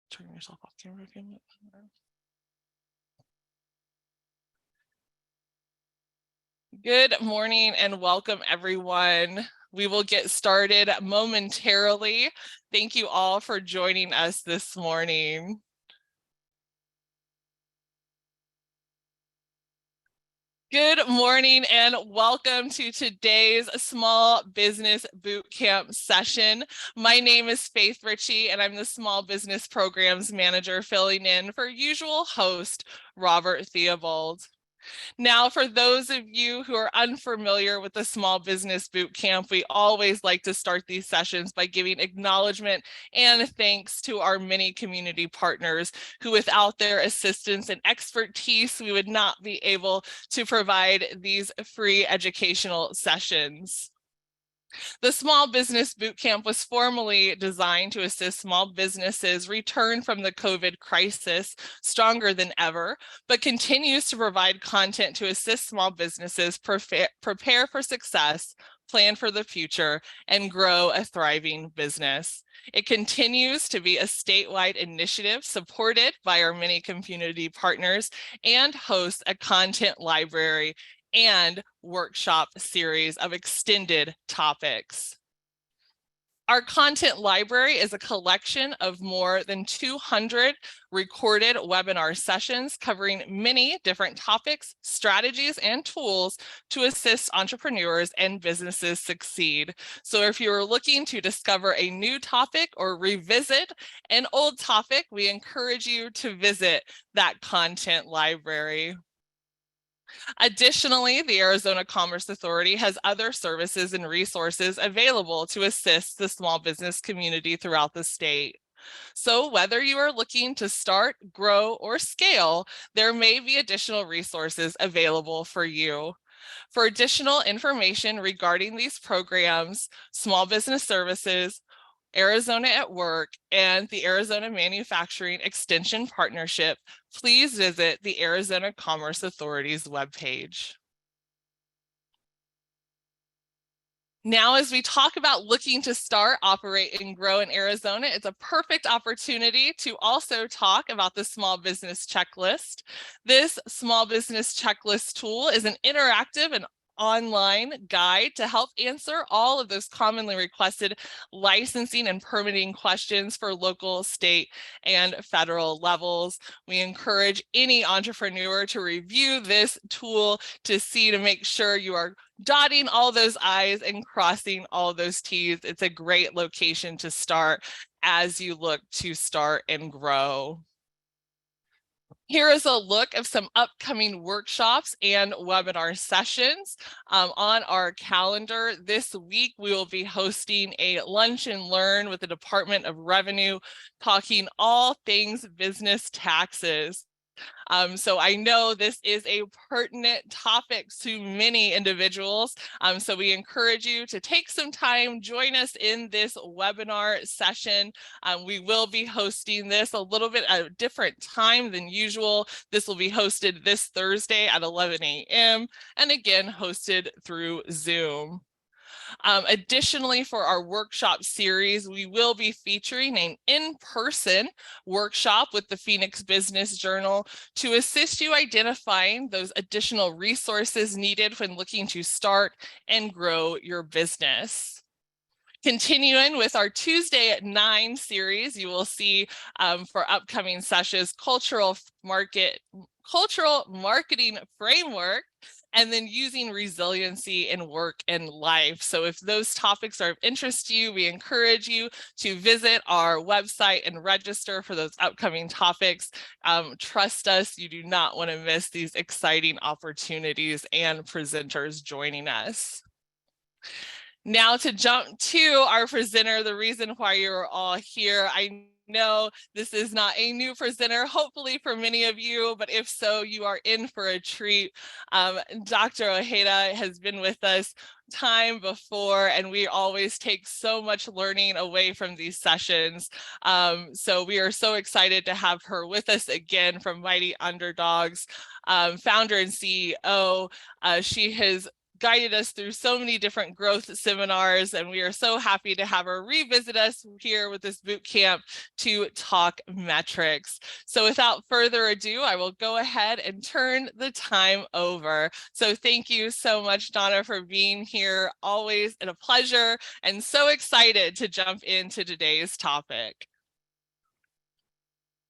Turn yourself off camera if you want. Good morning and welcome, everyone. We will get started momentarily. Thank you all for joining us this morning. Good morning and welcome to today's Small Business Bootcamp session. My name is Faith Ritchie and I'm the Small Business Programs Manager filling in for usual host Robert Theobald. Now, for those of you who are unfamiliar with the Small Business Bootcamp, we always like to start these sessions by giving acknowledgement and thanks to our many community partners who, without their assistance and expertise, we would not be able to provide these free educational sessions. The Small Business Bootcamp was formally designed to assist small businesses return from the COVID crisis stronger than ever, but continues to provide content to assist small businesses prepare for success, plan for the future, and grow a thriving business. It continues to be a statewide initiative supported by our many community partners and hosts a content library and workshop series of extended topics. Our content library is a collection of more than 200 recorded webinar sessions covering many different topics, strategies, and tools to assist entrepreneurs and businesses succeed. So if you're looking to discover a new topic or revisit an old topic, we encourage you to visit that content library. Additionally, the Arizona Commerce Authority has other services and resources available to assist the small business community throughout the state. So whether you are looking to start, grow, or scale, there may be additional resources available for you. For additional information regarding these programs, small business services, Arizona at Work, and the Arizona Manufacturing Extension Partnership, please visit the Arizona Commerce Authority's webpage. Now, as we talk about looking to start, operate, and grow in Arizona, it's a perfect opportunity to also talk about the Small Business Checklist. This Small Business Checklist tool is an interactive and online guide to help answer all of those commonly requested licensing and permitting questions for local, state, and federal levels. We encourage any entrepreneur to review this tool to make sure you are dotting all those I's and crossing all those T's. It's a great location to start as you look to start and grow. Here is a look of some upcoming workshops and webinar sessions on our calendar. This week, we will be hosting a lunch and learn with the Department of Revenue, talking all things business taxes. So I know this is a pertinent topic to many individuals. So we encourage you to take some time, join us in this webinar session. We will be hosting this a little bit at a different time than usual. This will be hosted this Thursday at 11 a.m. and again hosted through Zoom. Additionally, for our workshop series, we will be featuring an in-person workshop with the Phoenix Business Journal to assist you identifying those additional resources needed when looking to start and grow your business. Continuing with our Tuesday at 9 series, you will see for upcoming sessions, cultural marketing framework, and then using resiliency in work and life. So if those topics are of interest to you, we encourage you to visit our website and register for those upcoming topics. Trust us, you do not want to miss these exciting opportunities and presenters joining us. Now to jump to our presenter, the reason why you're all here. I know this is not a new presenter, hopefully for many of you, but if so, you are in for a treat. Dr. Ojeda has been with us time before, and we always take so much learning away from these sessions. So we are so excited to have her with us again from Mighty Underdogs, founder and CEO. She has guided us through so many different growth seminars, and we are so happy to have her revisit us here with this boot camp to talk metrics. So without further ado, I will go ahead and turn the time over. So thank you so much, Donna, for being here. Always a pleasure, and so excited to jump into today's topic.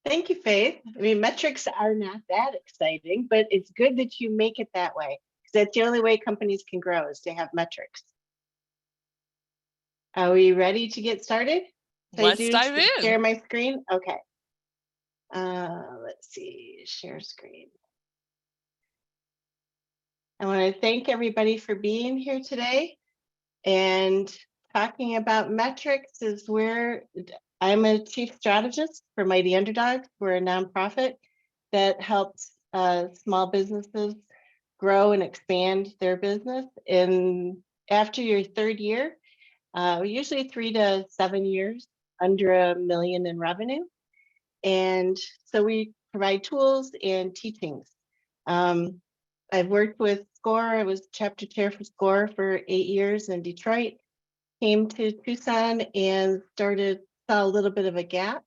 Thank you, Faith. I mean, metrics are not that exciting, but it's good that you make it that way, because that's the only way companies can grow, is to have metrics. Are we ready to get started? Let's dive in. Share my screen? Okay. Let's see, share screen. I want to thank everybody for being here today. And talking about metrics is where I'm a chief strategist for Mighty Underdogs. We're a nonprofit that helps small businesses grow and expand their business. And after your third year, usually 3 to 7 years, under $1 million in revenue. And so we provide tools and teachings. I've worked with SCORE. I was chapter chair for SCORE for 8 years in Detroit. Came to Tucson and saw a little bit of a gap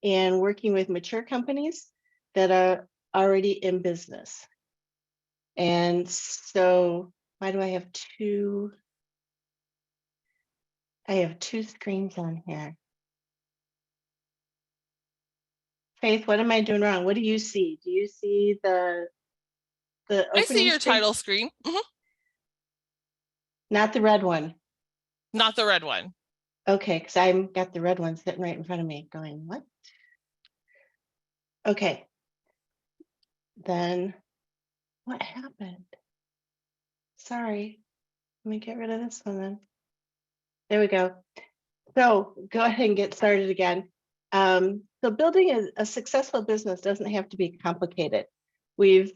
in working with mature companies that are already in business. And so why do I have two? I have two screens on here. Faith, what am I doing wrong? What do you see? Do you see the opening I see your screen? title screen. Not the red one. Not the red one. Okay, because I've got the red one sitting right in front of me going, what? Okay. Then what happened? Sorry. Let me get rid of this one then. There we go. So go ahead and get started again. So building a successful business doesn't have to be complicated. We've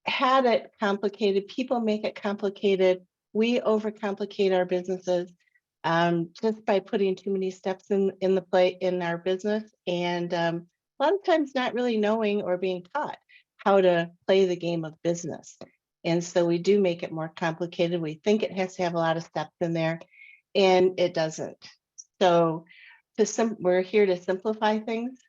had it complicated. People make it complicated. We overcomplicate our businesses just by putting too many steps in our business, and a lot of times not really knowing or being taught how to play the game of business. And so we do make it more complicated. We think it has to have a lot of steps in there, and it doesn't. So we're here to simplify things.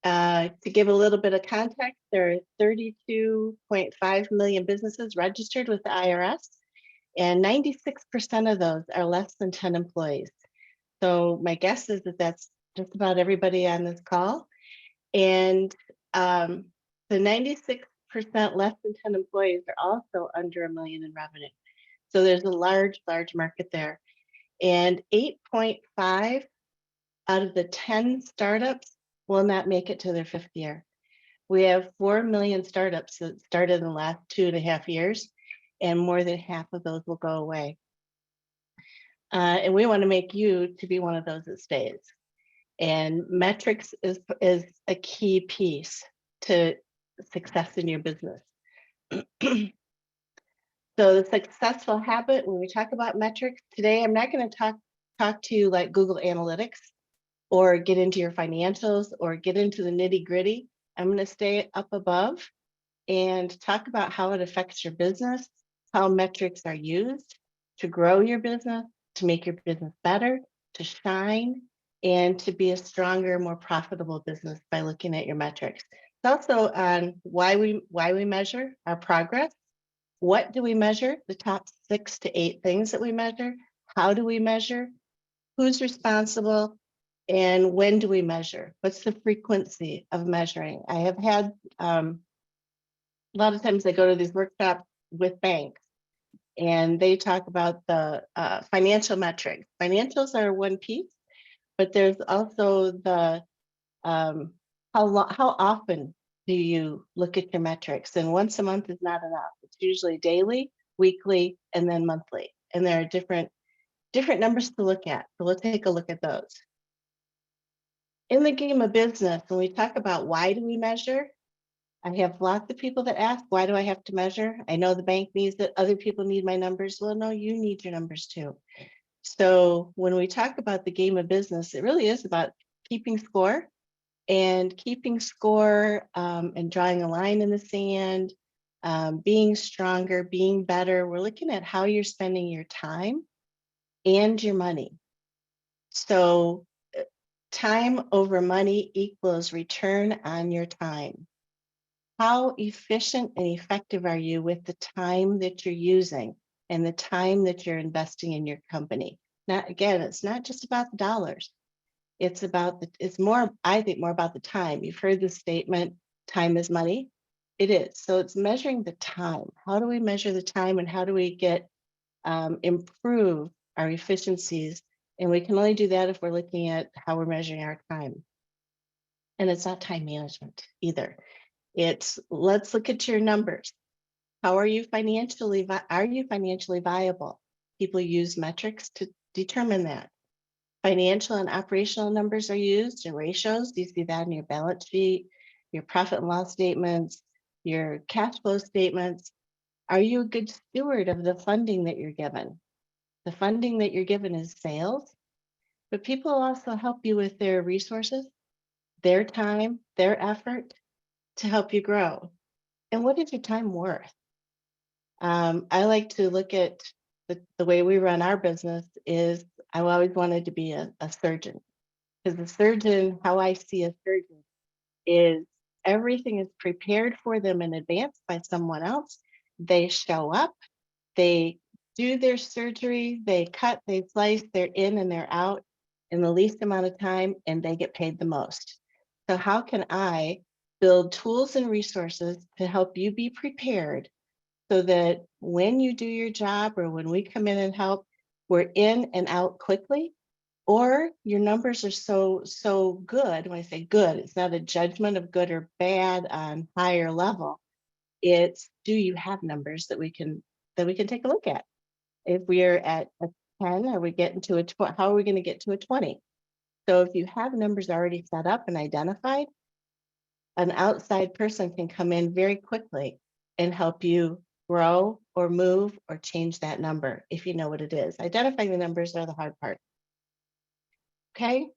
To give a little bit of context, there are 32.5 million businesses registered with the IRS, and 96% of those are less than 10 employees. So my guess is that that's just about everybody on this call. And the 96% less than 10 employees are also under $1 million in revenue. So there's a large market there. And 8.5 out of the 10 startups will not make it to their 5th year. We have 4 million startups that started in the last 2.5 years, and more than half of those will go away. And we want to make you to be one of those that stays. And metrics is a key piece to success in your business. So the successful habit, when we talk about metrics today, I'm not going to talk to you like Google Analytics or get into your financials or get into the nitty gritty. I'm going to stay up above and talk about how it affects your business, how metrics are used to grow your business, to make your business better, to shine, and to be a stronger, more profitable business by looking at your metrics. It's also on why we measure our progress. What do we measure? The top 6 to 8 things that we measure. How do we measure? Who's responsible? And when do we measure? What's the frequency of measuring? I have had a lot of times I go to these workshops with banks, and they talk about the financial metrics. Financials are one piece, but there's also the how often do you look at your metrics? And once a month is not enough. It's usually daily, weekly, and then monthly. And there are different numbers to look at. So we'll take a look at those. In the game of business, when we talk about why do we measure, I have lots of people that ask, why do I have to measure? I know the bank needs it, other people need my numbers. Well, no, you need your numbers too. So when we talk about the game of business, it really is about keeping score and drawing a line in the sand being stronger, being better. We're looking at how you're spending your time and your money. So time over money equals return on your time. How efficient and effective are you with the time that you're using and the time that you're investing in your company? Not again, it's not just about the dollars. It's more, I think, more about the time. You've heard the statement, time is money. It is. So it's measuring the time. How do we measure the time and how do we improve our efficiencies? And we can only do that if we're looking at how we're measuring our time. And it's not time management either. It's let's look at your numbers. How are you financially? Are you financially viable? People use metrics to determine that. Financial and operational numbers are used and ratios. You see that in your balance sheet, your profit and loss statements, your cash flow statements. Are you a good steward of the funding that you're given? The funding that you're given is sales, but people also help you with their resources, their time, their effort to help you grow. And what is your time worth? I like to look at the way we run our business is I always wanted to be a surgeon because the surgeon, how I see a surgeon is everything is prepared for them in advance by someone else. They show up, they do their surgery, they cut, they slice, they're in and they're out in the least amount of time, and they get paid the most. So, how can I build tools and resources to help you be prepared so that when you do your job or when we come in and help, we're in and out quickly? Or your numbers are so good. When I say good, it's not a judgment of good or bad on higher level. It's do you have numbers that we can take a look at? If we're at a 10, are we getting to a 20? How are we going to get to a 20? So if you have numbers already set up and identified, an outside person can come in very quickly and help you grow or move or change that number if you know what it is. Identifying the numbers are the hard part. Okay.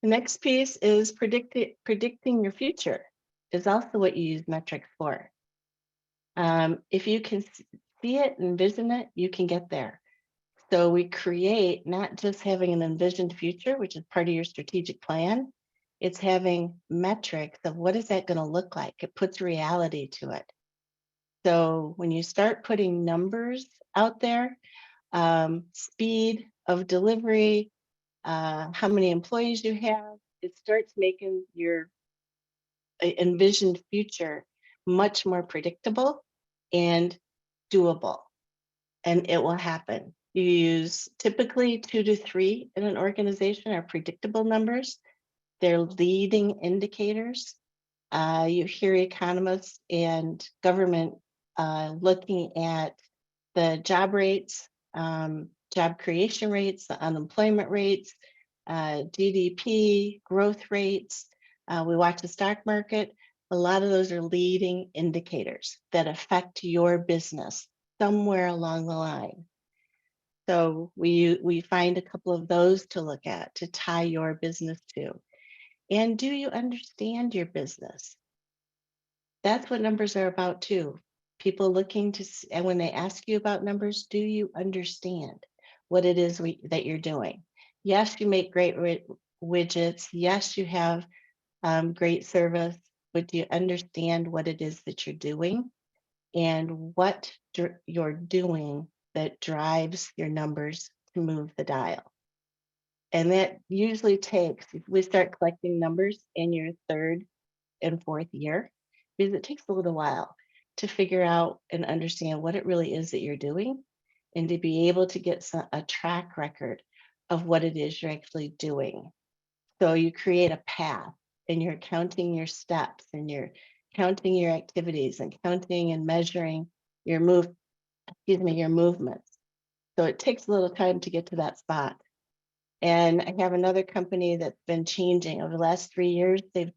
The next piece is predicting your future is also what you use metrics for. If you can see it, envision it, you can get there. So we create not just having an envisioned future, which is part of your strategic plan, it's having metrics of what is that going to look like? It puts reality to it. So when you start putting numbers out there, speed of delivery, how many employees you have, it starts making your envisioned future much more predictable and doable, and it will happen. You use typically 2 to 3 in an organization are predictable numbers. They're leading indicators. You hear economists and government looking at the job rates, job creation rates, the unemployment rates, GDP growth rates. We watch the stock market. A lot of those are leading indicators that affect your business somewhere along the line. So we find a couple of those to look at to tie your business to. And do you understand your business? That's what numbers are about too. People looking to, and when they ask you about numbers, do you understand what it is that you're doing? Yes, you make great widgets. Yes, you have great service, but do you understand what it is that you're doing and what you're doing that drives your numbers to move the dial? And that usually takes, if we start collecting numbers in your third and fourth year, because it takes a little while to figure out and understand what it really is that you're doing and to be able to get a track record of what it is you're actually doing. So you create a path and you're counting your steps and you're counting your activities and counting and measuring your your movements. So it takes a little time to get to that spot. And I have another company that's been changing over the last 3 years. They've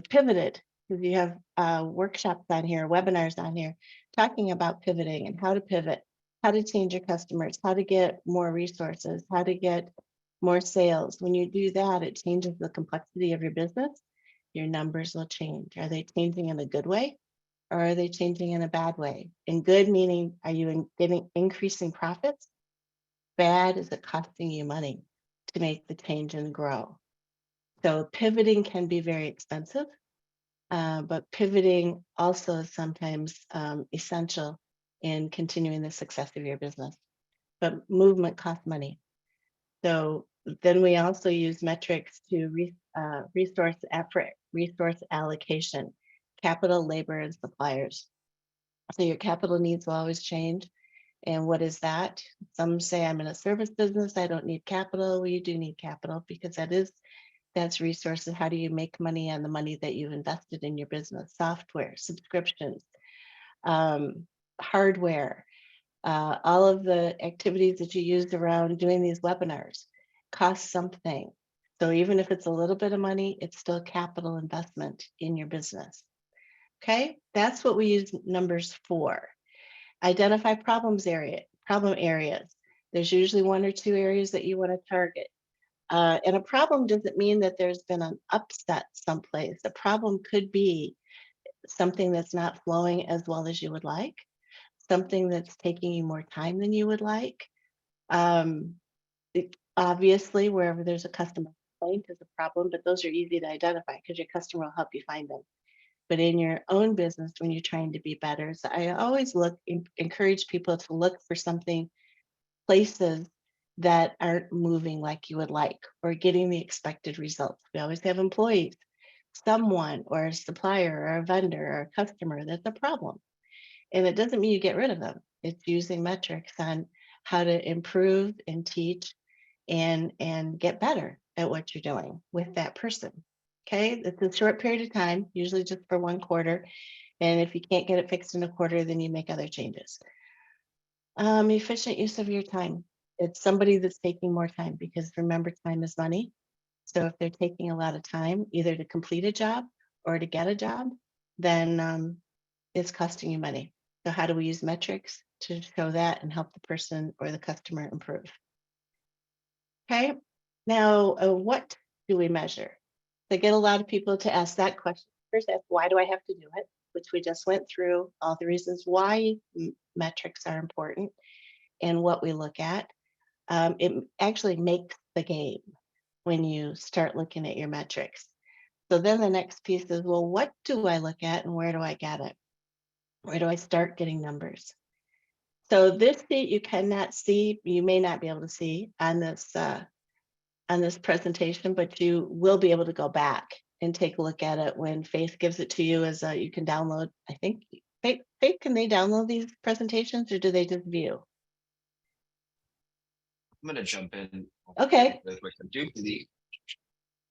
pivoted because you have workshops on here, webinars on here, talking about pivoting and how to pivot, how to change your customers, how to get more resources, how to get more sales. When you do that, it changes the complexity of your business. Your numbers will change. Are they changing in a good way? or are they changing in a bad way? In good meaning, are you getting increasing profits? Bad, is it costing you money to make the change and grow? So pivoting can be very expensive, but pivoting also is sometimes essential in continuing the success of your business. But movement costs money. So then we also use metrics to resource effort, resource allocation, capital, labor, and suppliers. So your capital needs will always change. And what is that? Some say I'm in a service business, I don't need capital. Well, you do need capital because that's resources. How do you make money on the money that you've invested in your business? Software, subscriptions, hardware, all of the activities that you use around doing these webinars cost something. So even if it's a little bit of money, it's still capital investment in your business. Okay, that's what we use numbers for. Identify problem areas. There's usually one or two areas that you want to target. And a problem doesn't mean that there's been an upset someplace. A problem could be something that's not flowing as well as you would like, something that's taking you more time than you would like. Obviously, wherever there's a customer complaint is a problem, but those are easy to identify because your customer will help you find them. But in your own business, when you're trying to be better, so I always encourage people to look for something, places that aren't moving like you would like or getting the expected results. We always have employees, someone or a supplier or a vendor or a customer that's a problem. And it doesn't mean you get rid of them. It's using metrics on how to improve and teach and get better at what you're doing with that person. Okay, it's a short period of time, usually just for 1 quarter. And if you can't get it fixed in a quarter, then you make other changes. Efficient use of your time. It's somebody that's taking more time because remember, time is money. So if they're taking a lot of time, either to complete a job or to get a job, then it's costing you money. So how do we use metrics to show that and help the person or the customer improve? Okay, now what do we measure? I get a lot of people to ask that question. First, ask, why do I have to do it? Which we just went through all the reasons why metrics are important and what we look at. It actually makes the game when you start looking at your metrics. So then the next piece is, well, what do I look at and where do I get it? Where do I start getting numbers? So this sheet you cannot see, you may not be able to see on this presentation, but you will be able to go back and take a look at it when Faith gives it to you as you can download. I think, Faith, can they download these presentations or do they just view? I'm going to jump in. Okay. I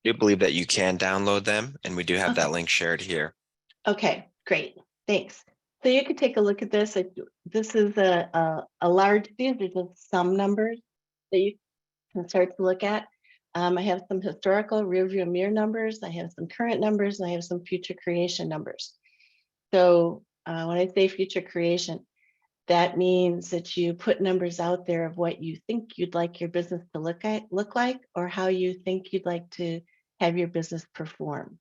do believe that you can download them, and we do have that link shared here. Okay, great. Thanks. So you could take a look at this. This is a large, these are just some numbers that you can start to look at. I have some historical rear view mirror numbers. I have some current numbers, and I have some future creation numbers. So when I say future creation, that means that you put numbers out there of what you think you'd like your business to look like, or how you think you'd like to have your business perform.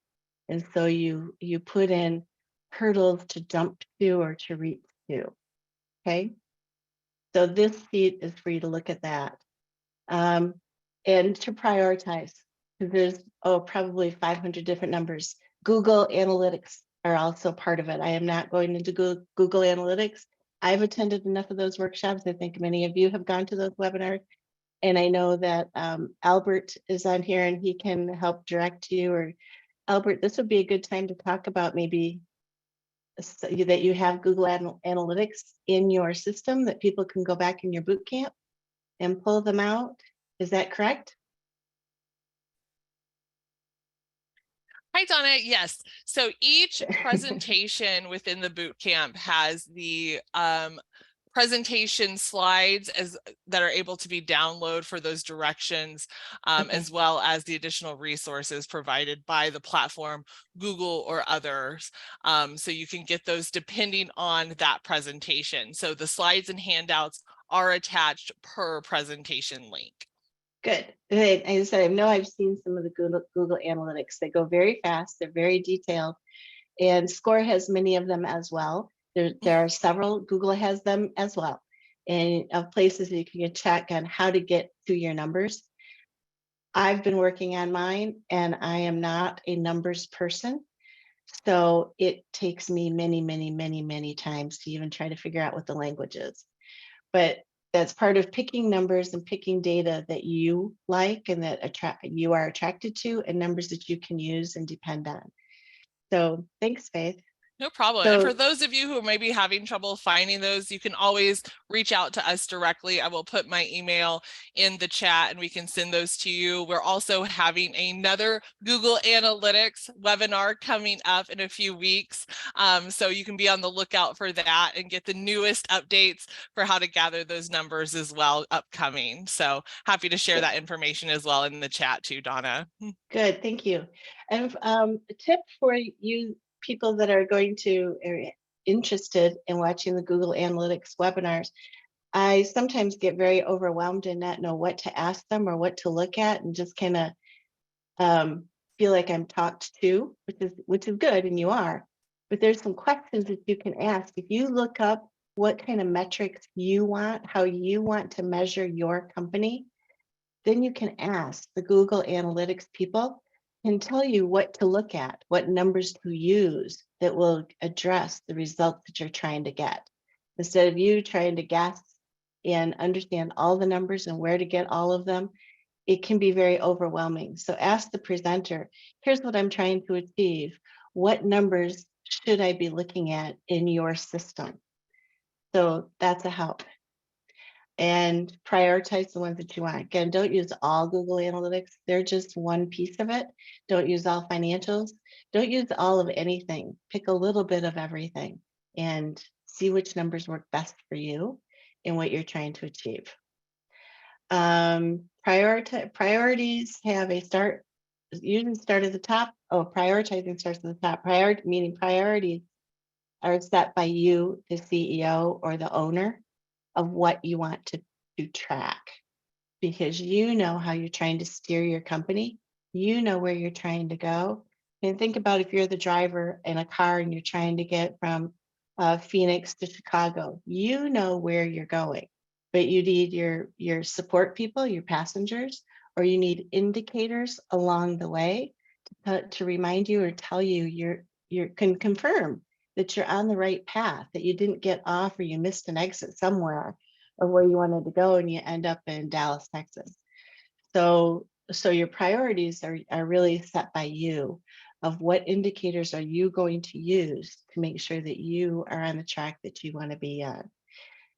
And so you put in hurdles to jump to or to reach to. Okay. So this sheet is for you to look at that. And to prioritize, because there's probably 500 different numbers. Google Analytics are also part of it. I am not going into Google Analytics. I've attended enough of those workshops. I think many of you have gone to those webinars. And I know that Albert is on here and he can help direct you. Or Albert, this would be a good time to talk about maybe that you have Google Analytics in your system that people can go back in your boot camp and pull them out. Is that correct? Hi, Donna. Yes. So each presentation within the boot camp has the presentation slides that are able to be downloaded for those directions, as well as the additional resources provided by the platform, Google or others. So you can get those depending on that presentation. So the slides and handouts are attached per presentation link. Good. As I said, I know I've seen some of the Google Analytics. They go very fast. They're very detailed. and SCORE has many of them as well. There are several, Google has them as well, and of places that you can check on how to get to your numbers. I've been working on mine, and I am not a numbers person. So it takes me many, many, many, many times to even try to figure out what the language is. But that's part of picking numbers and picking data that you like and that you are attracted to, and numbers that you can use and depend on. So thanks, Faith. No problem. And for those of you who may be having trouble finding those, you can always reach out to us directly. I will put my email in the chat and we can send those to you. We're also having another Google Analytics webinar coming up in a few weeks. So you can be on the lookout for that and get the newest updates for how to gather those numbers as well upcoming. So happy to share that information as well in the chat too, Donna. Good, thank you. And a tip for you people that are going to or interested in watching the Google Analytics webinars, I sometimes get very overwhelmed and not know what to ask them or what to look at, and just kind of feel like I'm talked to, which is good, and you are. But there's some questions that you can ask. If you look up what kind of metrics you want, how you want to measure your company, then you can ask the Google Analytics people and tell you what to look at, what numbers to use that will address the results that you're trying to get. Instead of you trying to guess and understand all the numbers and where to get all of them, it can be very overwhelming. So ask the presenter, here's what I'm trying to achieve. What numbers should I be looking at in your system? So that's a help. And prioritize the ones that you want. Again, don't use all Google Analytics. They're just one piece of it. Don't use all financials. Don't use all of anything. Pick a little bit of everything and see which numbers work best for you and what you're trying to achieve. Priorities have a start, usually start at the top. Oh, prioritizing starts at the top. Meaning priorities are set by you, the CEO or the owner, of what you want to track, because you know how you're trying to steer your company. You know where you're trying to go. And think about if you're the driver in a car and you're trying to get from Phoenix to Chicago, you know where you're going, but you need your support people, your passengers, or you need indicators along the way to remind you or tell you you can confirm that you're on the right path, that you didn't get off or you missed an exit somewhere of where you wanted to go and you end up in Dallas, Texas. So your priorities are really set by you, of what indicators are you going to use to make sure that you are on the track that you want to be on.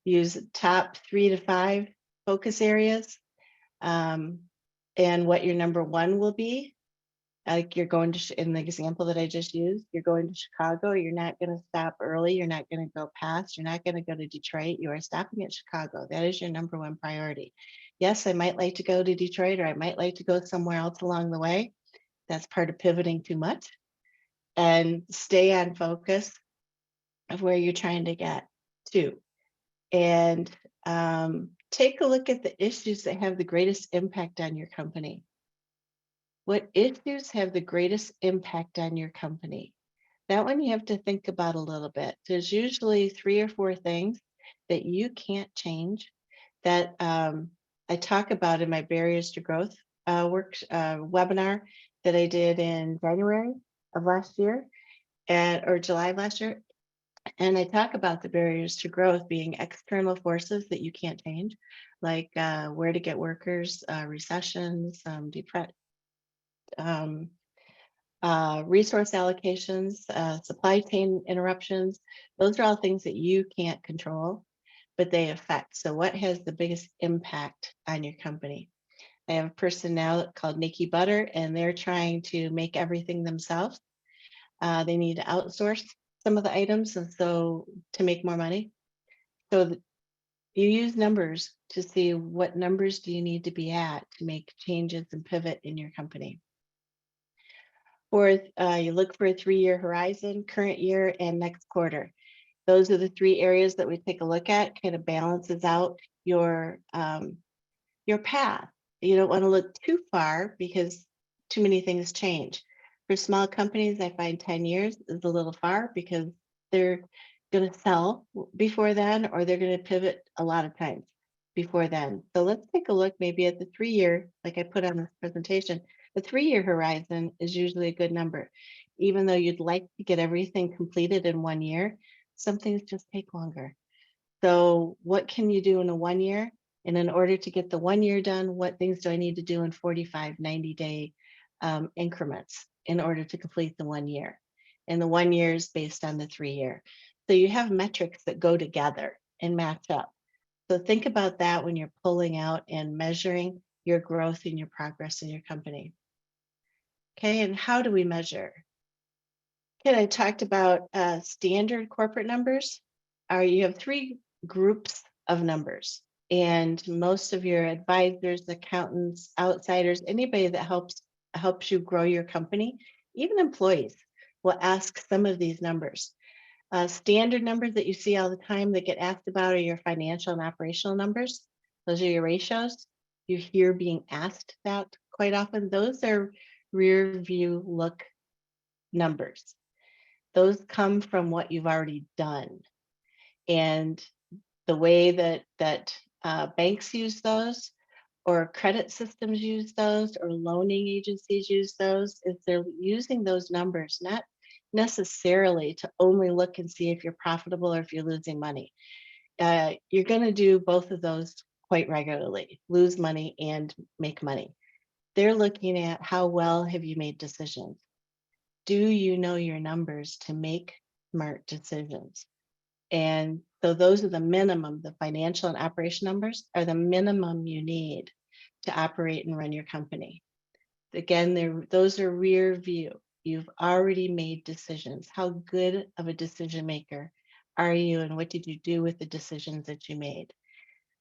Use top 3 to 5 focus areas, and what your number one will be. Like you're going to, in the example that I just used, you're going to Chicago, you're not going to stop early, you're not going to go past, you're not going to go to Detroit, you are stopping at Chicago. That is your number one priority. Yes, I might like to go to Detroit, or I might like to go somewhere else along the way. That's part of pivoting too much. And stay on focus of where you're trying to get to. And take a look at the issues that have the greatest impact on your company. What issues have the greatest impact on your company? That one you have to think about a little bit. There's usually 3 or 4 things that you can't change that I talk about in my barriers to growth webinar that I did in January of last year, or July of last year. And I talk about the barriers to growth being external forces that you can't change, like where to get workers, recessions, resource allocations, supply chain interruptions. Those are all things that you can't control, but they affect. So what has the biggest impact on your company? I have a person now called Nikki Butter, and they're trying to make everything themselves. They need to outsource some of the items, and so to make more money. So you use numbers to see what numbers do you need to be at to make changes and pivot in your company. Fourth, you look for a 3-year horizon, current year and next quarter. Those are the 3 areas that we take a look at, kind of balances out your path. You don't want to look too far because too many things change. For small companies, I find 10 years is a little far because they're going to sell before then, or they're going to pivot a lot of times before then. So let's take a look maybe at the 3-year, like I put on this presentation. The 3-year horizon is usually a good number. Even though you'd like to get everything completed in 1 year, some things just take longer. So what can you do in a 1 year? And in order to get the 1 year done, what things do I need to do in 45, 90-day increments in order to complete the 1 year? And the 1 year is based on the 3-year. So you have metrics that go together and match up. So think about that when you're pulling out and measuring your growth and your progress in your company. Okay, and how do we measure? Okay, I talked about standard corporate numbers. You have 3 groups of numbers, and most of your advisors, accountants, outsiders, anybody that helps you grow your company, even employees, will ask some of these numbers. Standard numbers that you see all the time that get asked about are your financial and operational numbers. Those are your ratios. You hear being asked that quite often. Those are rear view look numbers. Those come from what you've already done. And the way that banks use those, or credit systems use those, or loaning agencies use those, is they're using those numbers, not necessarily to only look and see if you're profitable or if you're losing money. You're going to do both of those quite regularly, lose money and make money. They're looking at how well have you made decisions. Do you know your numbers to make smart decisions? And so those are the minimum, the financial and operation numbers are the minimum you need to operate and run your company. Again, those are rear view. You've already made decisions. How good of a decision maker are you, and what did you do with the decisions that you made?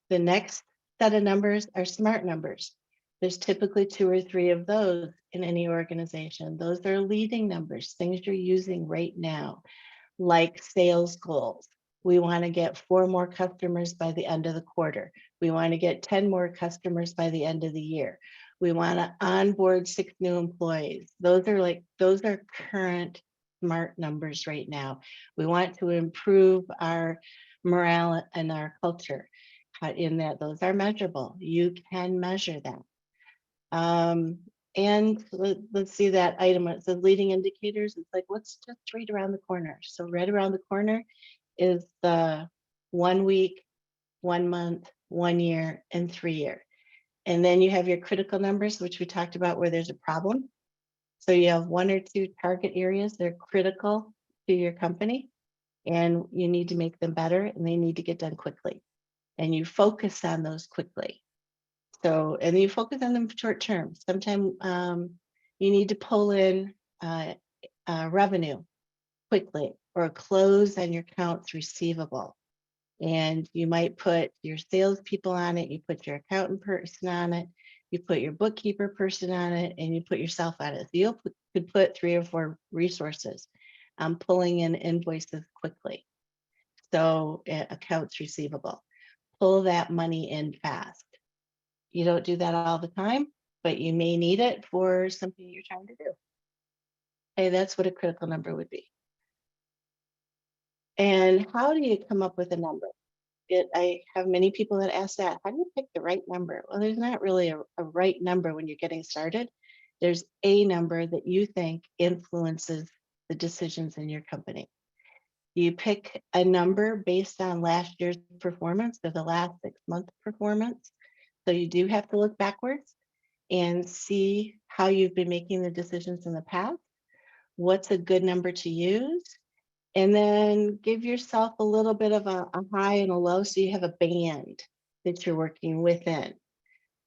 The next set of numbers are smart numbers. There's typically 2 or 3 of those in any organization. Those are leading numbers, things you're using right now, like sales goals. We want to get 4 more customers by the end of the quarter. We want to get 10 more customers by the end of the year. We want to onboard 6 new employees. Those are current smart numbers right now. We want to improve our morale and our culture. In that, those are measurable. You can measure them. And let's see that item. It says leading indicators. It's like, what's just right around the corner? So right around the corner is the 1 week, 1 month, 1 year, and 3 year. And then you have your critical numbers, which we talked about where there's a problem. So you have 1 or 2 target areas that are critical to your company, and you need to make them better, and they need to get done quickly. And you focus on those quickly. So, and you focus on them short term. Sometimes you need to pull in revenue quickly, or close on your accounts receivable. And you might put your salespeople on it, you put your accountant person on it, you put your bookkeeper person on it, and you put yourself on it. So you could put 3 or 4 resources pulling in invoices quickly. So accounts receivable, pull that money in fast. You don't do that all the time, but you may need it for something you're trying to do. Okay, that's what a critical number would be. And how do you come up with a number? I have many people that ask that. How do you pick the right number? Well, there's not really a right number when you're getting started. There's a number that you think influences the decisions in your company. You pick a number based on last year's performance or the last 6-month performance. So you do have to look backwards and see how you've been making the decisions in the past. What's a good number to use? And then give yourself a little bit of a high and a low, so you have a band that you're working within.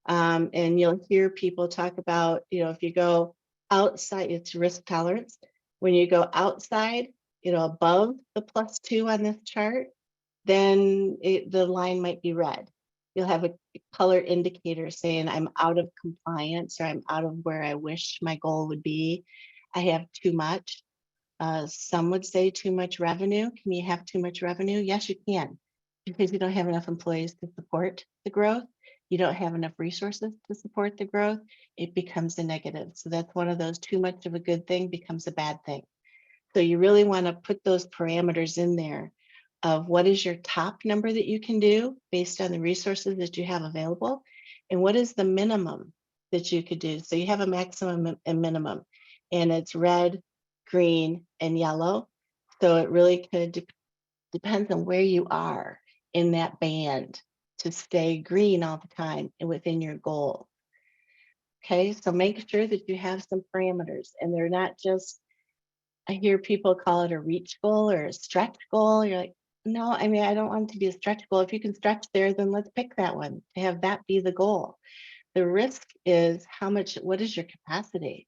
And you'll hear people talk about, if you go outside, it's risk tolerance. When you go outside, above the +2 on this chart, then the line might be red. You'll have a color indicator saying I'm out of compliance, or I'm out of where I wish my goal would be. I have too much. Some would say too much revenue. Can you have too much revenue? Yes, you can, because you don't have enough employees to support the growth. you don't have enough resources to support the growth, it becomes a negative. So that's one of those, too much of a good thing becomes a bad thing. So you really want to put those parameters in there of what is your top number that you can do based on the resources that you have available, and what is the minimum that you could do. So you have a maximum and minimum, and it's red, green, and yellow. So it really could depends on where you are in that band to stay green all the time and within your goal. Okay, so make sure that you have some parameters, and they're not just, I hear people call it a reach goal or a stretch goal. You're like, no, I mean, I don't want it to be a stretch goal. If you can stretch there, then let's pick that one to have that be the goal. The risk is how much, what is your capacity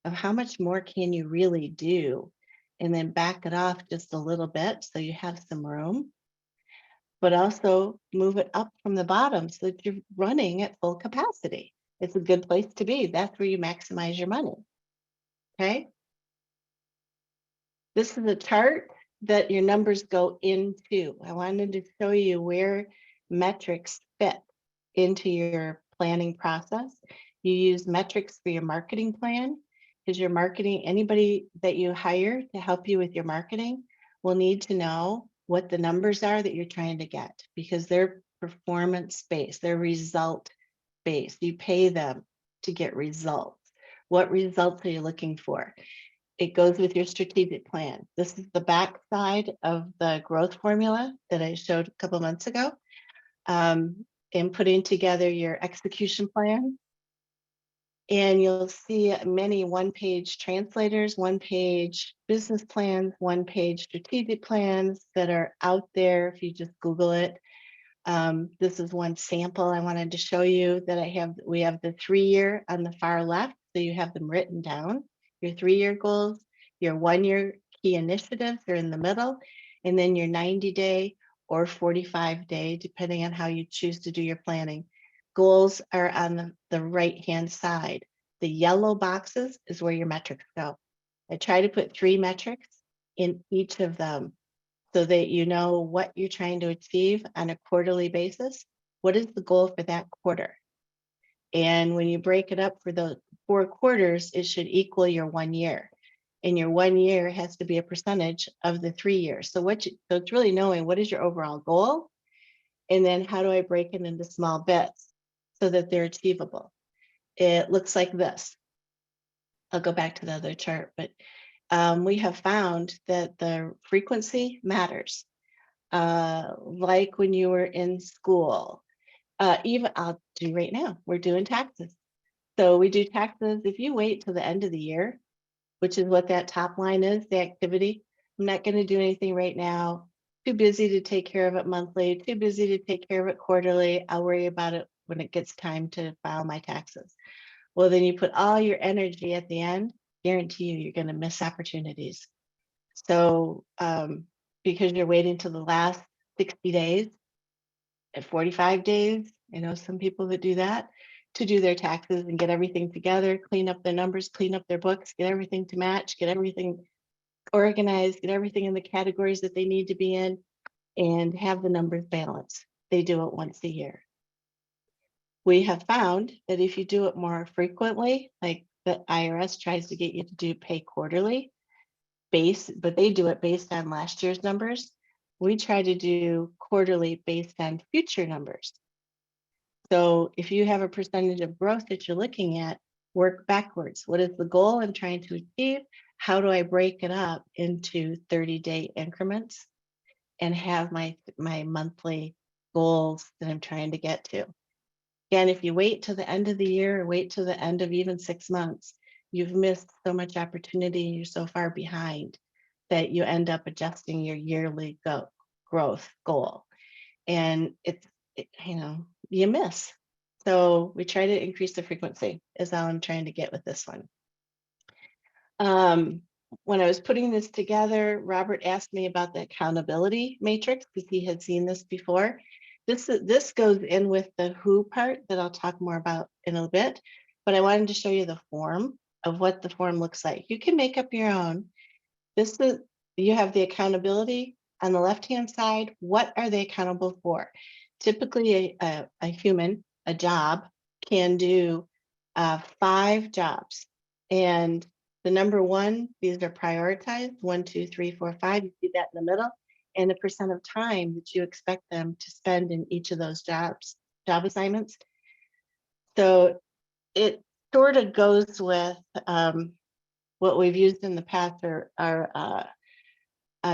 of how much more can you really do? And then back it off just a little bit so you have some room, but also move it up from the bottom so that you're running at full capacity. It's a good place to be. That's where you maximize your money. Okay. This is a chart that your numbers go into. I wanted to show you where metrics fit into your planning process. You use metrics for your marketing plan, because your marketing, anybody that you hire to help you with your marketing will need to know what the numbers are that you're trying to get, because they're performance based, they're result based. You pay them to get results. What results are you looking for? It goes with your strategic plan. This is the back side of the growth formula that I showed a couple months ago. In putting together your execution plan. And you'll see many one-page translators, one-page business plans, one-page strategic plans that are out there if you just Google it. This is one sample I wanted to show you that I have. We have the 3-year on the far left, so you have them written down. Your 3-year goals, your 1-year key initiatives are in the middle, and then your 90-day or 45-day, depending on how you choose to do your planning. Goals are on the right-hand side. The yellow boxes is where your metrics go. I try to put 3 metrics in each of them so that you know what you're trying to achieve on a quarterly basis. What is the goal for that quarter? And when you break it up for the 4 quarters, it should equal your 1 year. And your 1 year has to be a percentage of the 3 years. So so it's really knowing what is your overall goal, and then how do I break it into small bits so that they're achievable? It looks like this. I'll go back to the other chart, but we have found that the frequency matters. Like when you were in school, even I'll do right now, we're doing taxes. So we do taxes. If you wait till the end of the year, which is what that top line is, the activity, I'm not going to do anything right now. Too busy to take care of it monthly, too busy to take care of it quarterly. I'll worry about it when it gets time to file my taxes. Well, then you put all your energy at the end, guarantee you're going to miss opportunities. So because you're waiting till the last 60 days, at 45 days, I know some people that do that, to do their taxes and get everything together, clean up their numbers, clean up their books, get everything to match, get everything organized, get everything in the categories that they need to be in, and have the numbers balanced. They do it once a year. We have found that if you do it more frequently, like the IRS tries to get you to pay quarterly, but they do it based on last year's numbers. We try to do quarterly based on future numbers. So if you have a percentage of growth that you're looking at, work backwards. What is the goal I'm trying to achieve? How do I break it up into 30-day increments and have my monthly goals that I'm trying to get to? Again, if you wait till the end of the year or wait till the end of even 6 months, you've missed so much opportunity and you're so far behind that you end up adjusting your yearly growth goal. And you miss. So we try to increase the frequency is all I'm trying to get with this one. When I was putting this together, Robert asked me about the accountability matrix because he had seen this before. This goes in with the who part that I'll talk more about in a bit, but I wanted to show you the form of what the form looks like. You can make up your own. You have the accountability on the left-hand side. What are they accountable for? Typically a human a job can do 5 jobs. And the number one, these are prioritized, 1, 2, 3, 4, 5. You see that in the middle, and the percent of time that you expect them to spend in each of those job assignments. So it sort of goes with what we've used in the past are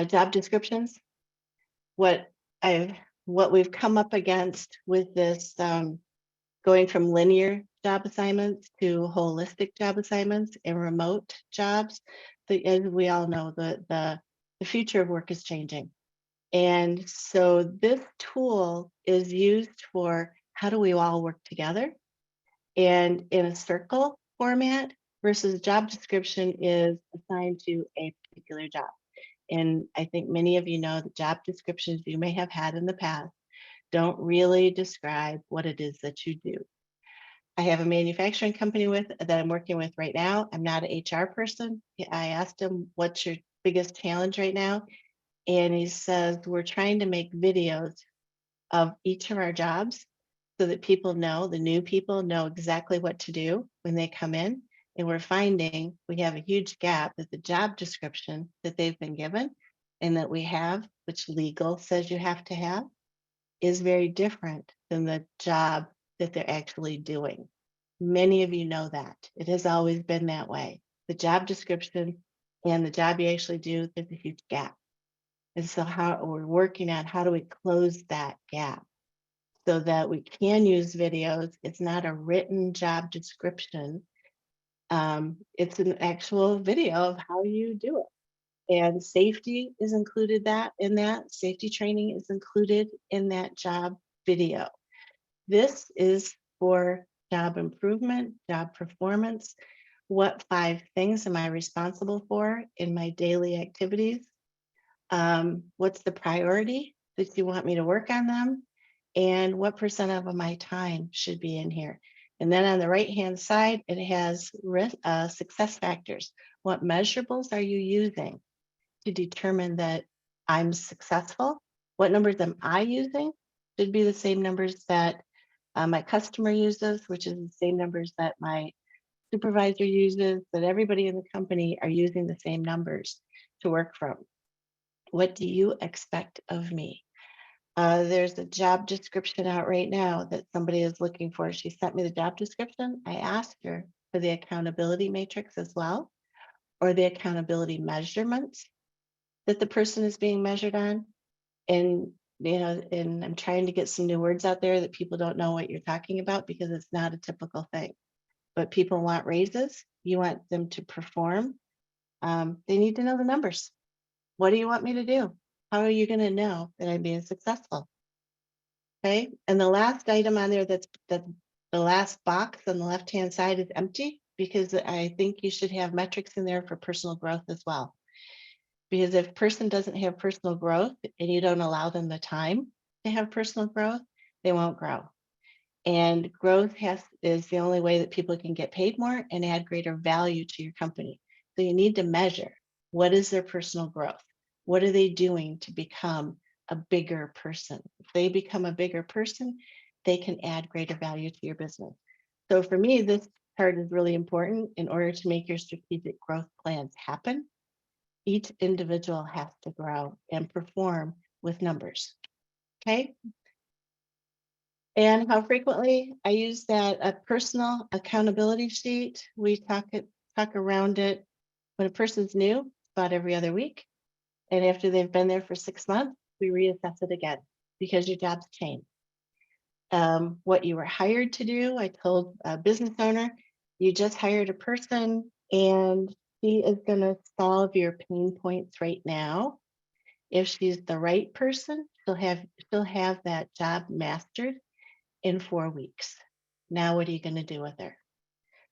job descriptions. What we've come up against with this going from linear job assignments to holistic job assignments and remote jobs. As we all know, the future of work is changing. And so this tool is used for how do we all work together and in a circle format versus job description is assigned to a particular job. And I think many of you know the job descriptions you may have had in the past don't really describe what it is that you do. I have a manufacturing company that I'm working with right now. I'm not an HR person. I asked him, what's your biggest challenge right now? And he says, we're trying to make videos of each of our jobs so that people know, the new people know exactly what to do when they come in. And we're finding we have a huge gap that the job description that they've been given and that we have, which legal says you have to have, is very different than the job that they're actually doing. Many of you know that. It has always been that way. The job description and the job you actually do, there's a huge gap. And so how we're working on how do we close that gap so that we can use videos. It's not a written job description. It's an actual video of how you do it. And safety is included in that. Safety training is included in that job video. This is for job improvement, job performance. What 5 things am I responsible for in my daily activities? What's the priority that you want me to work on them? And what percent of my time should be in here? And then on the right-hand side, it has success factors. What measurables are you using to determine that I'm successful? What numbers am I using? Should be the same numbers that my customer uses, which is the same numbers that my supervisor uses, that everybody in the company are using the same numbers to work from. What do you expect of me? There's a job description out right now that somebody is looking for. She sent me the job description. I asked her for the accountability matrix as well, or the accountability measurements that the person is being measured on. And, and I'm trying to get some new words out there that people don't know what you're talking about because it's not a typical thing. But people want raises. You want them to perform. They need to know the numbers. What do you want me to do? How are you going to know that I'm being successful? Okay. And the last item on there that's the last box on the left-hand side is empty because I think you should have metrics in there for personal growth as well. Because if a person doesn't have personal growth and you don't allow them the time to have personal growth, they won't grow. And growth is the only way that people can get paid more and add greater value to your company. So you need to measure what is their personal growth? What are they doing to become a bigger person? If they become a bigger person, they can add greater value to your business. So for me, this part is really important in order to make your strategic growth plans happen. Each individual has to grow and perform with numbers. Okay. And how frequently I use that a personal accountability sheet. We talk around it when a person's new, about every other week. And after they've been there for 6 months, we reassess it again because your job's changed. What you were hired to do, I told a business owner, you just hired a person and she is going to solve your pain points right now. If she's the right person, she'll have that job mastered in 4 weeks. Now, what are you going to do with her?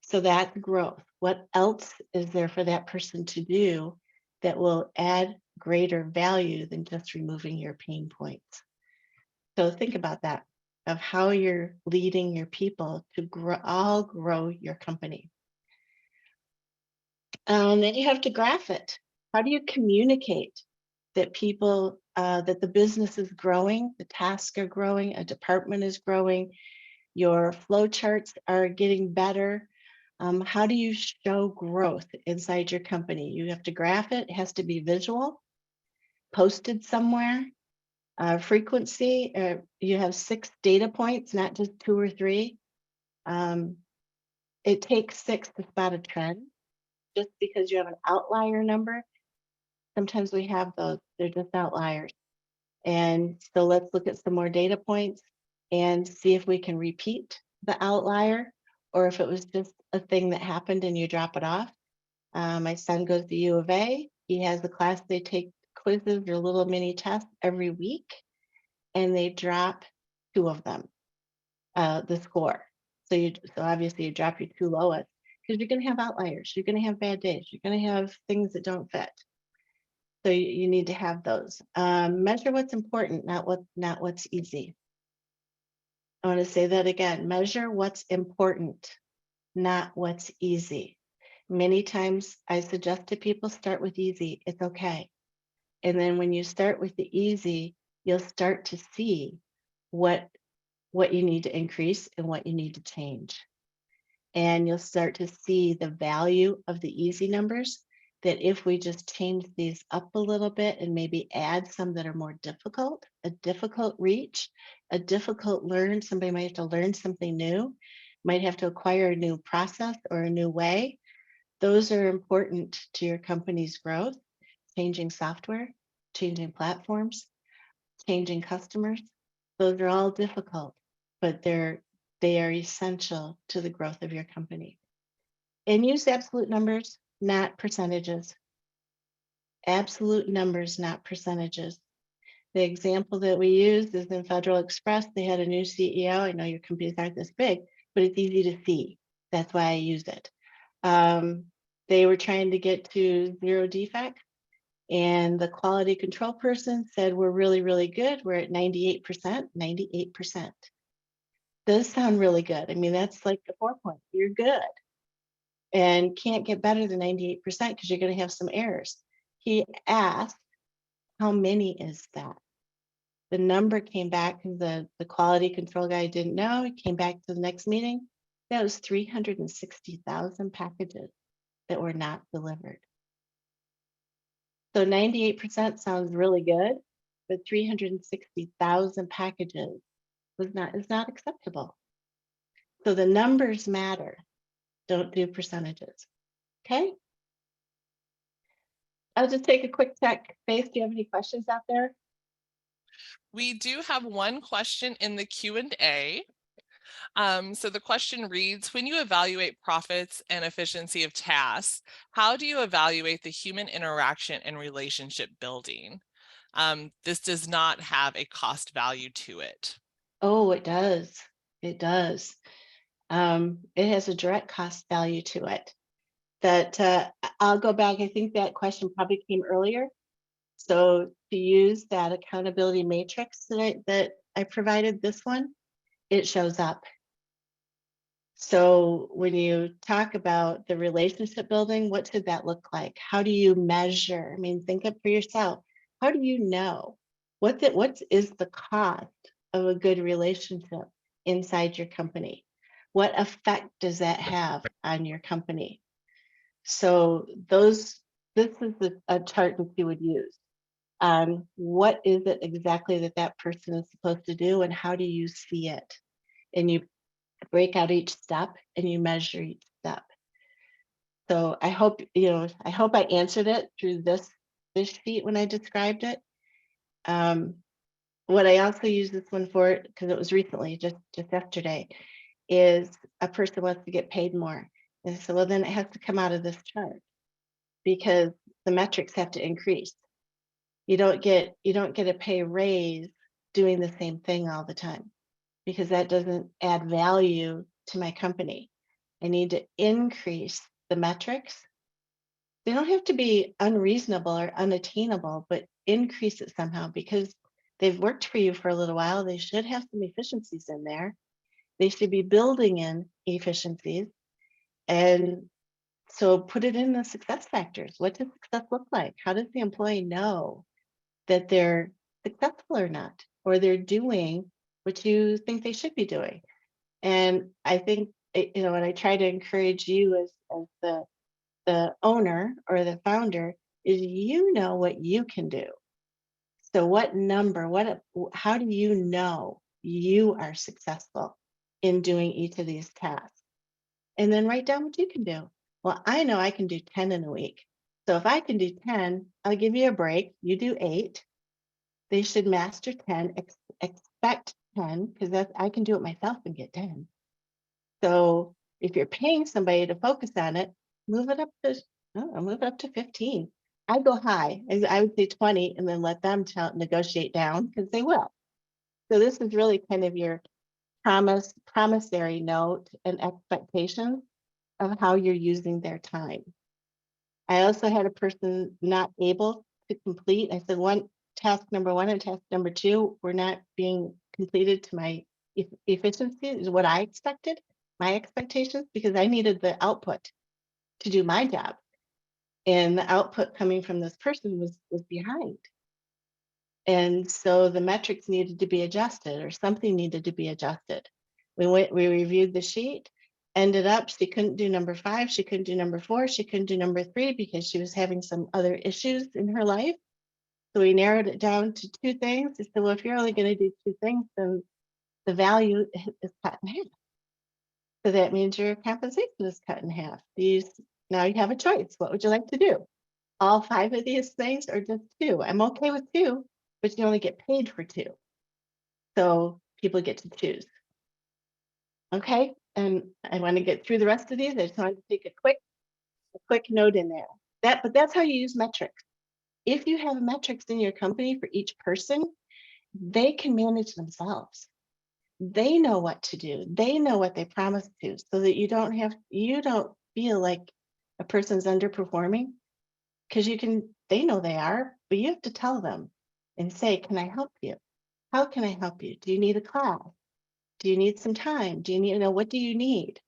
So that's growth. What else is there for that person to do that will add greater value than just removing your pain points? So think about that, of how you're leading your people to grow your company. Then you have to graph it. How do you communicate that that the business is growing, the tasks are growing, a department is growing? Your flow charts are getting better. How do you show growth inside your company? You have to graph it. It has to be visual, posted somewhere. Frequency, you have 6 data points, not just 2 or 3. It takes 6 to spot a trend. Just because you have an outlier number, sometimes we have those, they're just outliers. And so let's look at some more data points and see if we can repeat the outlier, or if it was just a thing that happened and you drop it off. My son goes to U of A. He has a class, they take quizzes or little mini tests every week, and they drop 2 of them, the score. So obviously you drop your 2 lowest, because you're going to have outliers. You're going to have bad days. You're going to have things that don't fit. So you need to have those. Measure what's important, not what's easy. I want to say that again. Measure what's important, not what's easy. Many times I suggest to people, start with easy. It's okay. And then when you start with the easy, you'll start to see what you need to increase and what you need to change. And you'll start to see the value of the easy numbers, that if we just change these up a little bit and maybe add some that are more difficult, a difficult reach, a difficult learn, somebody might have to learn something new, might have to acquire a new process or a new way. Those are important to your company's growth. Changing software, changing platforms, changing customers. Those are all difficult, but they are essential to the growth of your company. And use absolute numbers, not percentages. Absolute numbers, not percentages. The example that we used is in Federal Express. They had a new CEO. I know your companies aren't this big, but it's easy to see. That's why I use it. They were trying to get to 0 defect, and the quality control person said, we're really, really good. We're at 98%, 98%. Does sound really good. I mean, that's like the 4 point. You're good. And can't get better than 98% because you're going to have some errors. He asked, how many is that? The number came back because the quality control guy didn't know. He came back to the next meeting. That was 360,000 packages that were not delivered. So 98% sounds really good, but 360,000 packages is not acceptable. So the numbers matter. Don't do percentages. Okay. I'll just take a quick check. Faith, do you have any questions out there? We do have one question in the Q&A. So the question reads, when you evaluate profits and efficiency of tasks, how do you evaluate the human interaction and relationship building? This does not have a cost value to it. Oh, it does. It does. It has a direct cost value to it. That I'll go back. I think that question probably came earlier. So to use that accountability matrix that I provided, this one, it shows up. So when you talk about the relationship building, what should that look like? How do you measure? I mean, think up for yourself. How do you know what is the cost of a good relationship inside your company? What effect does that have on your company? So this is a chart that you would use. What is it exactly that person is supposed to do, and how do you see it? And you break out each step and you measure each step. So I hope I answered it through this sheet when I described it. What I also use this one for, because it was recently, just yesterday, is a person wants to get paid more. And so, well, then it has to come out of this chart because the metrics have to increase. You don't get a pay raise doing the same thing all the time, because that doesn't add value to my company. I need to increase the metrics. They don't have to be unreasonable or unattainable, but increase it somehow, because they've worked for you for a little while. They should have some efficiencies in there. They should be building in efficiencies. And so put it in the success factors. What does success look like? How does the employee know that they're successful or not, or they're doing what you think they should be doing? And I think, you know, what I try to encourage you as the owner or the founder is, you know what you can do. So what number, how do you know you are successful in doing each of these tasks? And then write down what you can do. Well, I know I can do 10 in a week. So if I can do 10, I'll give you a break. You do 8. They should master 10, expect 10, because that's, I can do it myself and get 10. So if you're paying somebody to focus on it, move it up to, I don't know, move it up to 15. I go high. I would say 20 and then let them negotiate down, because they will. So this is really kind of your promissory note and expectations of how you're using their time. I also had a person not able to complete. I said, task number 1 and task number 2 were not being completed to my efficiency, is what I expected, my expectations, because I needed the output to do my job. And the output coming from this person was behind. And so the metrics needed to be adjusted, or something needed to be adjusted. We reviewed the sheet, ended up, she couldn't do number 5, she couldn't do number 4, she couldn't do number 3 because she was having some other issues in her life. So we narrowed it down to 2 things. He said, well, if you're only going to do 2 things, then the value is cut in half. So that means your compensation is cut in half. Now you have a choice. What would you like to do? All 5 of these things, or just 2? I'm okay with 2, but you only get paid for 2. So people get to choose. Okay, and I want to get through the rest of these. I just want to take a quick note in there. But that's how you use metrics. If you have metrics in your company for each person, they can manage themselves. They know what to do. They know what they promised to, so that you don't feel like a person's underperforming, because they know they are, but you have to tell them and say, can I help you? How can I help you? Do you need a class? Do you need some time? Do you need, what do you need?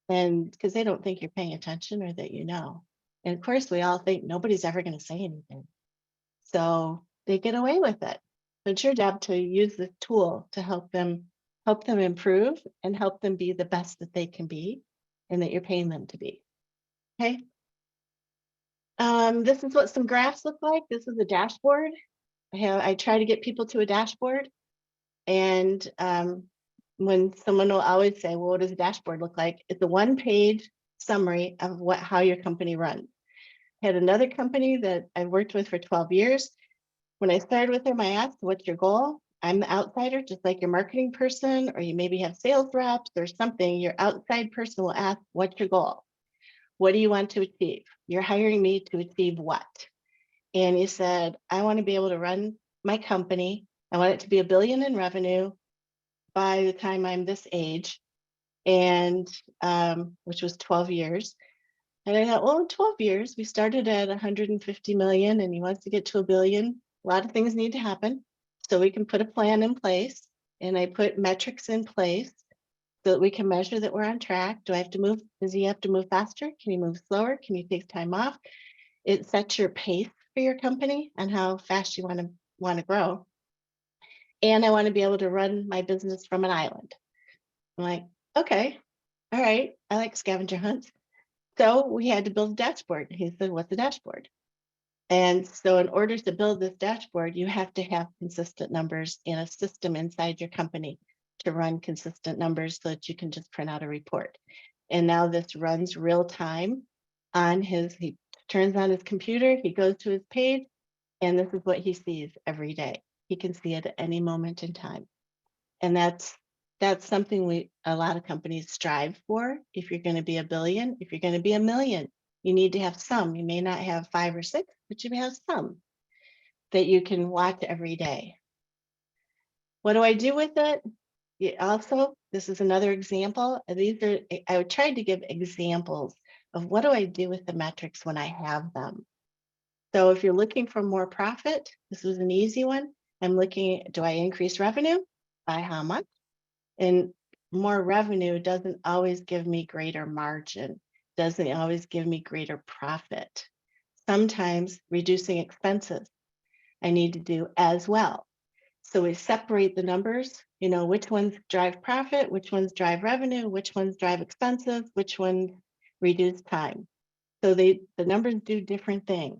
And because they don't think you're paying attention or that you know. And of course, we all think nobody's ever going to say anything. So they get away with it. So it's your job to use the tool to help them improve and help them be the best that they can be and that you're paying them to be. Okay. This is what some graphs look like. This is a dashboard. I try to get people to a dashboard. And when someone will always say, well, what does a dashboard look like? It's a 1-page summary of how your company runs. I had another company that I worked with for 12 years. When I started with them, I asked, what's your goal? I'm the outsider, just like your marketing person, or you maybe have sales reps or something. Your outside person will ask, what's your goal? What do you want to achieve? You're hiring me to achieve what? And he said, I want to be able to run my company. I want it to be $1 billion in revenue by the time I'm this age, and which was 12 years. And I thought, well, in 12 years, we started at 150 million and he wants to get to $1 billion. A lot of things need to happen. So we can put a plan in place, and I put metrics in place so that we can measure that we're on track. Does he have to move faster? Can he move slower? Can he take time off? It sets your pace for your company and how fast you want to grow. And I want to be able to run my business from an island. I'm like, okay, all right. I like scavenger hunts. So we had to build a dashboard. He said, what's a dashboard? And so in order to build this dashboard, you have to have consistent numbers in a system inside your company to run consistent numbers so that you can just print out a report. And now this runs real time he turns on his computer, he goes to his page, and this is what he sees every day. He can see it at any moment in time. And that's something a lot of companies strive for. If you're going to be $1 billion, if you're going to be $1 million, you need to have some. You may not have 5 or 6, but you may have some that you can watch every day. What do I do with it? Also, this is another example. I tried to give examples of what do I do with the metrics when I have them. So if you're looking for more profit, this was an easy one. I'm looking, do I increase revenue? By how much? And more revenue doesn't always give me greater margin, doesn't always give me greater profit. Sometimes reducing expenses I need to do as well. So we separate the numbers, you know, which ones drive profit, which ones drive revenue, which ones drive expenses, which ones reduce time. So the numbers do different things.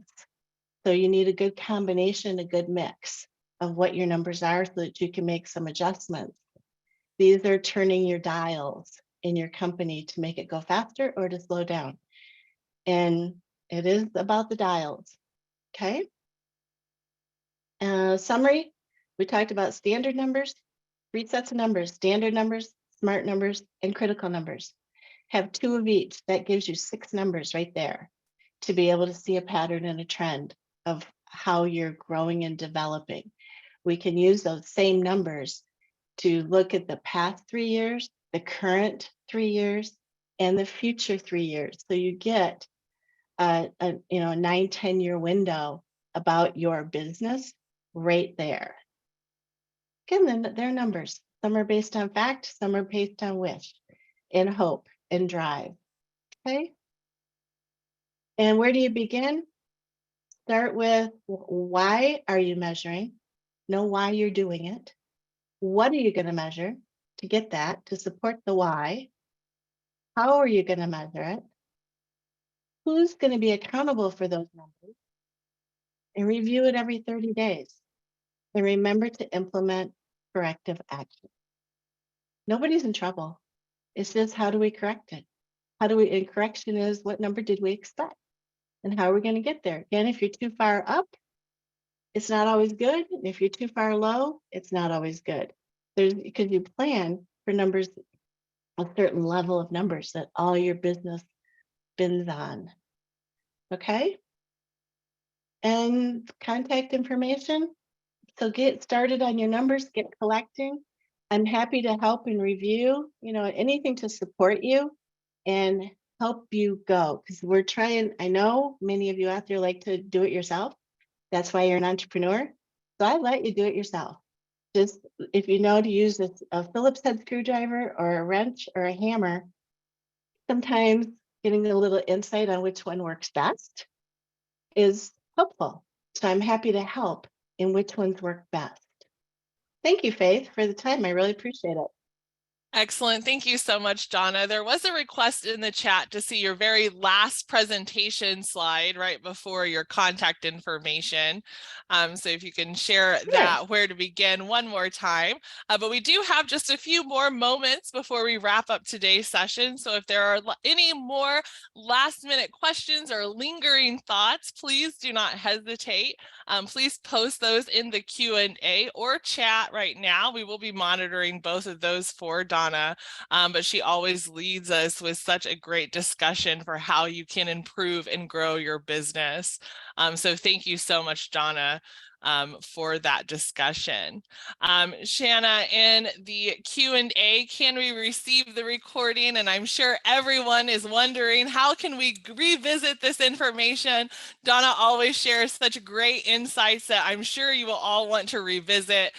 So you need a good combination, a good mix of what your numbers are so that you can make some adjustments. These are turning your dials in your company to make it go faster or to slow down. And it is about the dials, okay? Summary, we talked about standard numbers, 3 sets of numbers, standard numbers, smart numbers, and critical numbers. Have 2 of each. That gives you 6 numbers right there to be able to see a pattern and a trend of how you're growing and developing. We can use those same numbers to look at the past 3 years, the current 3 years, and the future 3 years. So you get a 9-10 year window about your business right there. Again, then they're numbers. Some are based on fact, some are based on wish and hope and drive. Okay. And where do you begin? Start with why are you measuring? Know why you're doing it. What are you going to measure to get that, to support the why? How are you going to measure it? Who's going to be accountable for those numbers? And review it every 30 days. And remember to implement corrective action. Nobody's in trouble. It's just how do we correct it? And correction is what number did we expect? And how are we going to get there? Again, if you're too far up, it's not always good. And if you're too far low, it's not always good. Because you plan for numbers, a certain level of numbers that all your business spins on. Okay? And contact information. So get started on your numbers, get collecting. I'm happy to help and review, anything to support you and help you go. Because we're trying, I know many of you out there like to do it yourself. That's why you're an entrepreneur. So I let you do it yourself. Just if you know to use a Phillips head screwdriver or a wrench or a hammer, sometimes getting a little insight on which one works best is helpful. So I'm happy to help in which ones work best. Thank you, Faith, for the time. I really appreciate it. Excellent. Thank you so much, Donna. There was a request in the chat to see your very last presentation slide right before your contact information. So if you can share that, where to begin one more time. But we do have just a few more moments before we wrap up today's session. So if there are any more last minute questions or lingering thoughts, please do not hesitate. Please post those in the Q&A or chat right now. We will be monitoring both of those for Donna, but she always leads us with such a great discussion for how you can improve and grow your business. So thank you so much, Donna, for that discussion. Shanna, in the Q&A, can we receive the recording? And I'm sure everyone is wondering, how can we revisit this information? Donna always shares such great insights that I'm sure you will all want to revisit.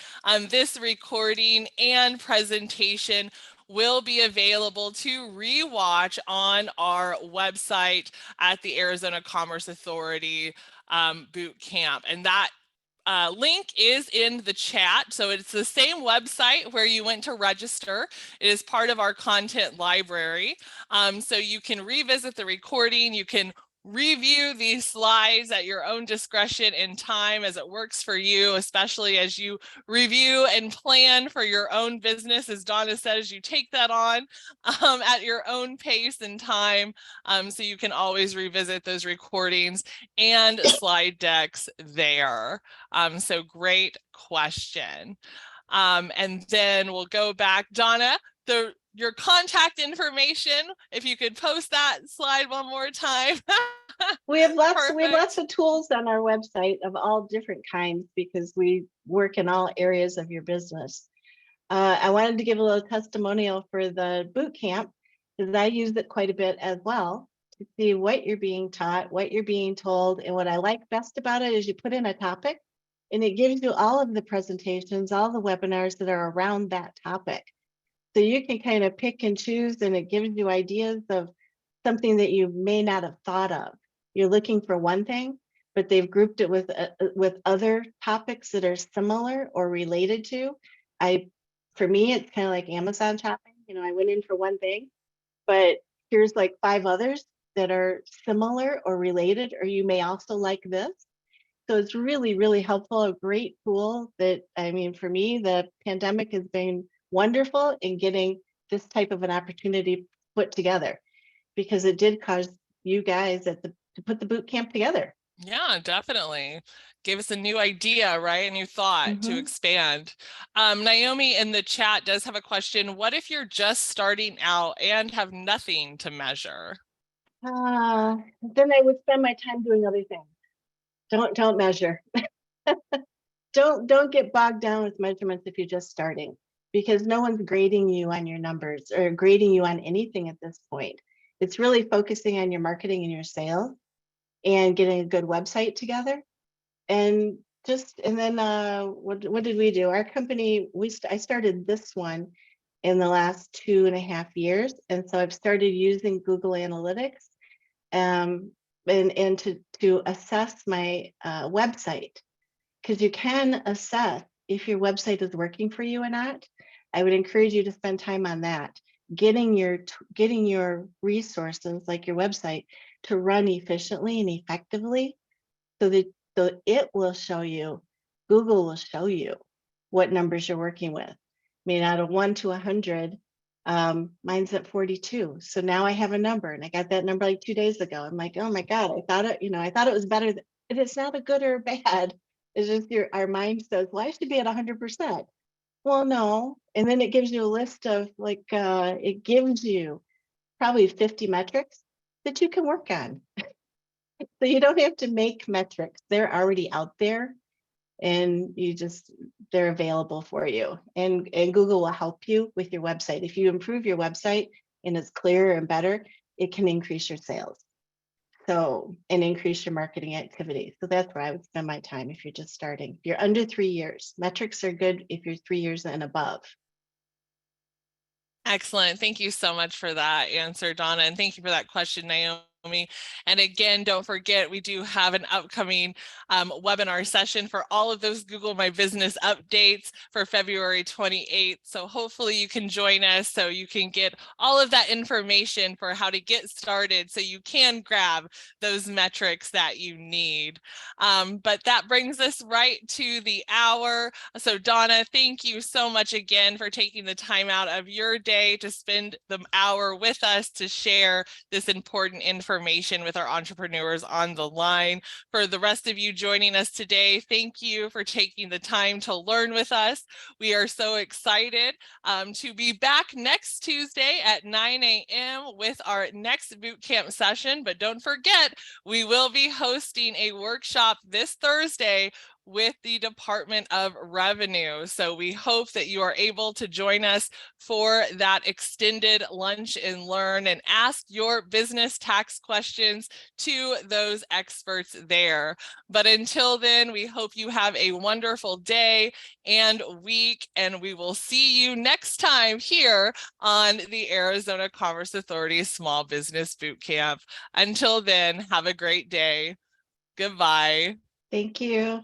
This recording and presentation will be available to rewatch on our website at the Arizona Commerce Authority boot camp. And that link is in the chat. So it's the same website where you went to register. It is part of our content library. So you can revisit the recording. You can review these slides at your own discretion and time as it works for you, especially as you review and plan for your own business. As Donna said, as you take that on at your own pace and time. So you can always revisit those recordings and slide decks there. So great question. And then we'll go back. Donna, your contact information, if you could post that slide one more time. We have lots of tools on our website of all different kinds because we work in all areas of your business. I wanted to give a little testimonial for the boot camp because I use it quite a bit as well to see what you're being taught, what you're being told. And what I like best about it is you put in a topic and it gives you all of the presentations, all the webinars that are around that topic. So you can kind of pick and choose, and it gives you ideas of something that you may not have thought of. You're looking for one thing, but they've grouped it with other topics that are similar or related to. For me, it's kind of like Amazon shopping. You know, I went in for one thing, but here's like 5 others that are similar or related, or you may also like this. So it's really, really helpful, a great tool that, I mean, for me, the pandemic has been wonderful in getting this type of an opportunity put together, because it did cause you guys to put the boot camp together. Yeah, definitely. Gave us a new idea, right? A new thought to expand. Naomi in the chat does have a question. What if you're just starting out and have nothing to measure? Then I would spend my time doing other things. Don't measure. Don't get bogged down with measurements if you're just starting, because no one's grading you on your numbers or grading you on anything at this point. It's really focusing on your marketing and your sales and getting a good website together. And then what did we do? Our company, I started this one in the last 2.5 years. And so I've started using Google Analytics and to assess my website, because you can assess if your website is working for you or not. I would encourage you to spend time on that, getting your resources like your website to run efficiently and effectively, so it will show you, Google will show you what numbers you're working with. I mean, out of 1 to 100, mine's at 42. So now I have a number, and I got that number like 2 days ago. I'm like, oh my God, I thought it was better. It's not a good or bad. It's just our mind says, well, I should be at 100%. Well, no. And then it gives you a list of it gives you probably 50 metrics that you can work on. So you don't have to make metrics. They're already out there, and they're available for you. And Google will help you with your website. If you improve your website and it's clearer and better, it can increase your sales. And increase your marketing activity. So that's where I would spend my time if you're just starting. If you're under 3 years, metrics are good if you're 3 years and above. Excellent. Thank you so much for that answer, Donna. And thank you for that question, Naomi. And again, don't forget, we do have an upcoming webinar session for all of those Google My Business updates for February 28th. So hopefully you can join us so you can get all of that information for how to get started so you can grab those metrics that you need. But that brings us right to the hour. So Donna, thank you so much again for taking the time out of your day to spend the hour with us to share this important information with our entrepreneurs on the line. For the rest of you joining us today, thank you for taking the time to learn with us. We are so excited to be back next Tuesday at 9 a.m. with our next boot camp session. But don't forget, we will be hosting a workshop this Thursday with the Department of Revenue. So we hope that you are able to join us for that extended lunch and learn and ask your business tax questions to those experts there. But until then, we hope you have a wonderful day and week, and we will see you next time here on the Arizona Commerce Authority Small Business Boot Camp. Until then, have a great day. Goodbye. Thank you.